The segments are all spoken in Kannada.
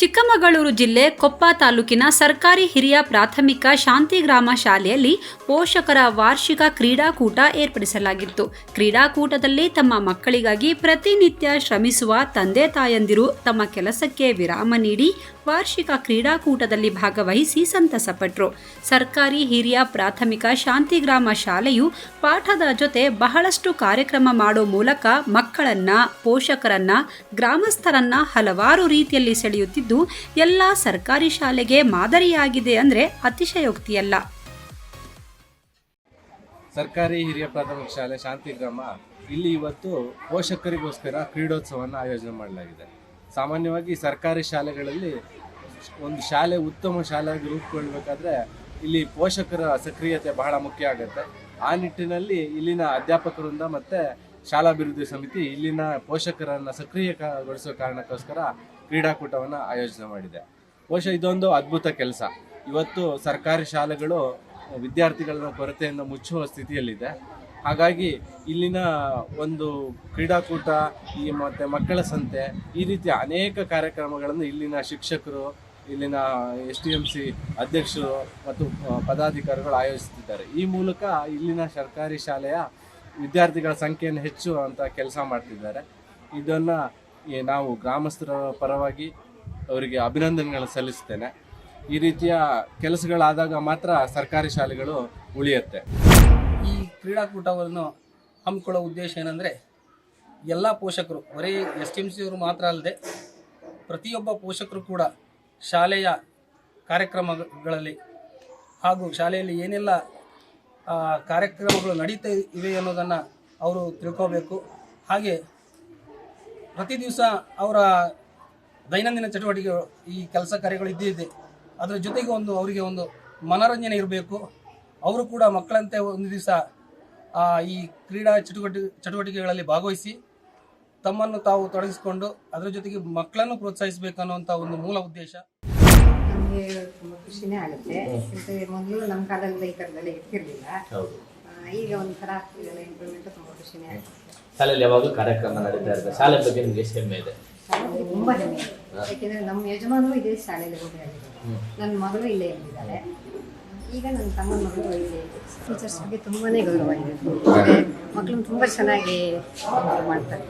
ಚಿಕ್ಕಮಗಳೂರು ಜಿಲ್ಲೆ ಕೊಪ್ಪ ತಾಲೂಕಿನ ಸರ್ಕಾರಿ ಹಿರಿಯ ಪ್ರಾಥಮಿಕ ಶಾಂತಿಗ್ರಾಮ ಶಾಲೆಯಲ್ಲಿ ಪೋಷಕರ ವಾರ್ಷಿಕ ಕ್ರೀಡಾಕೂಟ ಏರ್ಪಡಿಸಲಾಗಿತ್ತು. ಕ್ರೀಡಾಕೂಟದಲ್ಲಿ ತಮ್ಮ ಮಕ್ಕಳಿಗಾಗಿ ಪ್ರತಿನಿತ್ಯ ಶ್ರಮಿಸುವ ತಂದೆ ತಾಯಂದಿರು ತಮ್ಮ ಕೆಲಸಕ್ಕೆ ವಿರಾಮ ನೀಡಿ ವಾರ್ಷಿಕ ಕ್ರೀಡಾಕೂಟದಲ್ಲಿ ಭಾಗವಹಿಸಿ ಸಂತಸಪಟ್ಟರು. ಸರ್ಕಾರಿ ಹಿರಿಯ ಪ್ರಾಥಮಿಕ ಶಾಂತಿಗ್ರಾಮ ಶಾಲೆಯು ಪಾಠದ ಜೊತೆ ಬಹಳಷ್ಟು ಕಾರ್ಯಕ್ರಮ ಮಾಡೋ ಮೂಲಕ ಮಕ್ಕಳನ್ನ, ಪೋಷಕರನ್ನ, ಗ್ರಾಮಸ್ಥರನ್ನ ಹಲವಾರು ರೀತಿಯಲ್ಲಿ ಸೆಳೆಯುತ್ತಿದ್ದು ಎಲ್ಲ ಸರ್ಕಾರಿ ಶಾಲೆಗೆ ಮಾದರಿಯಾಗಿದೆ ಅಂದ್ರೆ ಅತಿಶಯೋಕ್ತಿಯಲ್ಲ. ಸರ್ಕಾರಿ ಹಿರಿಯ ಪ್ರಾಥಮಿಕ ಶಾಲೆ ಶಾಂತಿಗ್ರಾಮ ಇಲ್ಲಿ ಇವತ್ತು ಪೋಷಕರಿಗೋಸ್ಕರ ಕ್ರೀಡೋತ್ಸವವನ್ನು ಆಯೋಜನೆ ಮಾಡಲಾಗಿದೆ. ಸಾಮಾನ್ಯವಾಗಿ ಸರ್ಕಾರಿ ಶಾಲೆಗಳಲ್ಲಿ ಒಂದು ಶಾಲೆ ಉತ್ತಮ ಶಾಲೆಯಾಗಿ ರೂಪುಗೊಳ್ಳಬೇಕಾದ್ರೆ ಇಲ್ಲಿ ಪೋಷಕರ ಸಕ್ರಿಯತೆ ಬಹಳ ಮುಖ್ಯ ಆಗುತ್ತೆ. ಆ ನಿಟ್ಟಿನಲ್ಲಿ ಇಲ್ಲಿನ ಅಧ್ಯಾಪಕರಿಂದ ಮತ್ತು ಶಾಲಾಭಿವೃದ್ಧಿ ಸಮಿತಿ ಇಲ್ಲಿನ ಪೋಷಕರನ್ನು ಸಕ್ರಿಯಗೊಳಿಸುವ ಕಾರಣಕ್ಕೋಸ್ಕರ ಕ್ರೀಡಾಕೂಟವನ್ನು ಆಯೋಜನೆ ಮಾಡಿದೆ. ಬಹುಶಃ ಇದೊಂದು ಅದ್ಭುತ ಕೆಲಸ. ಇವತ್ತು ಸರ್ಕಾರಿ ಶಾಲೆಗಳು ವಿದ್ಯಾರ್ಥಿಗಳ ಕೊರತೆಯನ್ನು ಮುಚ್ಚುವ ಸ್ಥಿತಿಯಲ್ಲಿದೆ. ಹಾಗಾಗಿ ಇಲ್ಲಿನ ಒಂದು ಕ್ರೀಡಾಕೂಟ ಮತ್ತು ಮಕ್ಕಳ ಸಂತೆ ಈ ರೀತಿಯ ಅನೇಕ ಕಾರ್ಯಕ್ರಮಗಳನ್ನು ಇಲ್ಲಿನ ಶಿಕ್ಷಕರು, ಇಲ್ಲಿನ STMC ಅಧ್ಯಕ್ಷರು ಮತ್ತು ಪದಾಧಿಕಾರಿಗಳು ಆಯೋಜಿಸುತ್ತಿದ್ದಾರೆ. ಈ ಮೂಲಕ ಇಲ್ಲಿನ ಸರ್ಕಾರಿ ಶಾಲೆಯ ವಿದ್ಯಾರ್ಥಿಗಳ ಸಂಖ್ಯೆಯನ್ನು ಹೆಚ್ಚುವಂಥ ಕೆಲಸ ಮಾಡ್ತಿದ್ದಾರೆ. ಇದನ್ನು ನಾವು ಗ್ರಾಮಸ್ಥರ ಪರವಾಗಿ ಅವರಿಗೆ ಅಭಿನಂದನೆಗಳನ್ನು ಸಲ್ಲಿಸ್ತೇನೆ. ಈ ರೀತಿಯ ಕೆಲಸಗಳಾದಾಗ ಮಾತ್ರ ಸರ್ಕಾರಿ ಶಾಲೆಗಳು ಉಳಿಯುತ್ತೆ. ಈ ಕ್ರೀಡಾಕೂಟವನ್ನು ಹಮ್ಮಿಕೊಳ್ಳೋ ಉದ್ದೇಶ ಏನಂದರೆ, ಎಲ್ಲ ಪೋಷಕರು, ಬರೀ STMC ಅವರು ಮಾತ್ರ ಅಲ್ಲದೆ ಪ್ರತಿಯೊಬ್ಬ ಪೋಷಕರು ಕೂಡ ಶಾಲೆಯ ಕಾರ್ಯಕ್ರಮಗಳಲ್ಲಿ ಹಾಗೂ ಶಾಲೆಯಲ್ಲಿ ಏನೆಲ್ಲ ಕಾರ್ಯಕ್ರಮಗಳು ನಡೀತಾ ಇವೆ ಅನ್ನೋದನ್ನು ಅವರು ತಿಳ್ಕೋಬೇಕು. ಹಾಗೆ ಪ್ರತಿ ದಿವಸ ಅವರ ದೈನಂದಿನ ಚಟುವಟಿಕೆಗಳು, ಈ ಕೆಲಸ ಕಾರ್ಯಗಳು ಇದ್ದಿದೆ, ಅದರ ಜೊತೆಗೆ ಅವರಿಗೆ ಒಂದು ಮನೋರಂಜನೆ ಇರಬೇಕು. ಅವರು ಕೂಡ ಮಕ್ಕಳಂತೆ ಒಂದು ದಿವಸ ಈ ಕ್ರೀಡಾ ಚಟುವಟಿಕೆಗಳಲ್ಲಿ ಭಾಗವಹಿಸಿ ತಮ್ಮನ್ನು ತಾವು ತೊಡಗಿಸಿಕೊಂಡು ಅದರ ಜೊತೆಗೆ ಮಕ್ಕಳನ್ನು ಪ್ರೋತ್ಸಾಹಿಸಬೇಕು ಅನ್ನುವಂಥ ಒಂದು ಮೂಲ ಉದ್ದೇಶ. ನಮಗೆ ತುಂಬ ಖುಷಿನೇ ಆಗುತ್ತೆ. ಮೊದಲು ನಮ್ಮ ಕಾಲದಲ್ಲಿ ಈ ಥರದೆಲ್ಲ ಇರ್ತಿರ್ಲಿಲ್ಲ. ಈಗ ಒಂಥರ ಇದೆಲ್ಲ ಇಂಪ್ರೂವ್ಮೆಂಟ್ ತುಂಬ ಖುಷಿನೇ ಆಗುತ್ತೆ. ಶಾಲೆಯಲ್ಲಿ ಯಾವಾಗಲೂ ಕಾರ್ಯಕ್ರಮ ನಡೀತಾ ಇರುತ್ತೆ. ಶಾಲೆ ಬಗ್ಗೆ ನಿಮಗೆ ಎಷ್ಟು ಹೆಮ್ಮೆ ಇದೆ? ಶಾಲೆಯಲ್ಲಿ ತುಂಬ ಹೆಮ್ಮೆ ಇದೆ. ಯಾಕೆಂದರೆ ನಮ್ಮ ಯಜಮಾನರು ಇದೇ ಶಾಲೆಯಲ್ಲಿ ಓದಿದ್ದಾರೆ. ನನ್ನ ಮಗಳು ಇಲ್ಲೇ ಇಲ್ಲಿದ್ದಾಳೆ. ಈಗ ನನ್ನ ತಮ್ಮನ ಮಗಳು ಇಲ್ಲಿ ಟೀಚರ್ಸ್ ಬಗ್ಗೆ ತುಂಬಾ ಗೌರವ ಇದೆ. ಮಕ್ಕಳನ್ನು ತುಂಬ ಚೆನ್ನಾಗಿ ಮಾಡ್ತಾರೆ.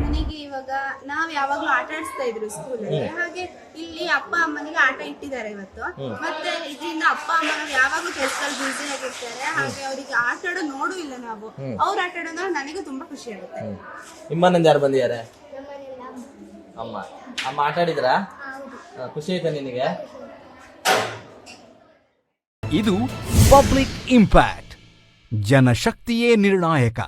ನನಗೆ ಇವಾಗ ನಾವು ಯಾವಾಗಲೂ ಆಟ ಆಡಿಸ್ತಾ ಇದ್ರು ಸ್ಕೂಲಲ್ಲಿ. ಹಾಗೆ ಇಲ್ಲಿ ಅಪ್ಪ ಅಮ್ಮನಿಗೆ ಆಟ ಇಟ್ಟಿದ್ದಾರೆ ಇವತ್ತು. ಮತ್ತೆ ಇದರಿಂದ ಅಪ್ಪ ಅಮ್ಮ ಯಾವಾಗಲೂ ಕೆಲಸದಲ್ಲಿ ಬ್ಯುಸಿ ಆಗಿರ್ತಾರೆ. ಹಾಗೆ ಅವರಿಗೆ ಆಟ ಆಡೋ ನೋಡು ಇಲ್ಲ ನಾವು. ಅವ್ರು ಆಟ ಆಡೋದ್ರೆ ನನಗೂ ತುಂಬಾ ಖುಷಿ ಆಗುತ್ತೆ. ನಿಮ್ಮನೆಂದ ಯಾರು ಬಂದಿದ್ದಾರೆ? ಅಮ್ಮ. ಅಮ್ಮ ಆಟ ಆಡಿದ್ರಾ? ಖುಷಿ ಆಯ್ತಾ ನಿನಗೆ? ಇದು ಪಬ್ಲಿಕ್ ಇಂಪ್ಯಾಕ್ಟ್. ಜನಶಕ್ತಿಯೇ ನಿರ್ಣಾಯಕ.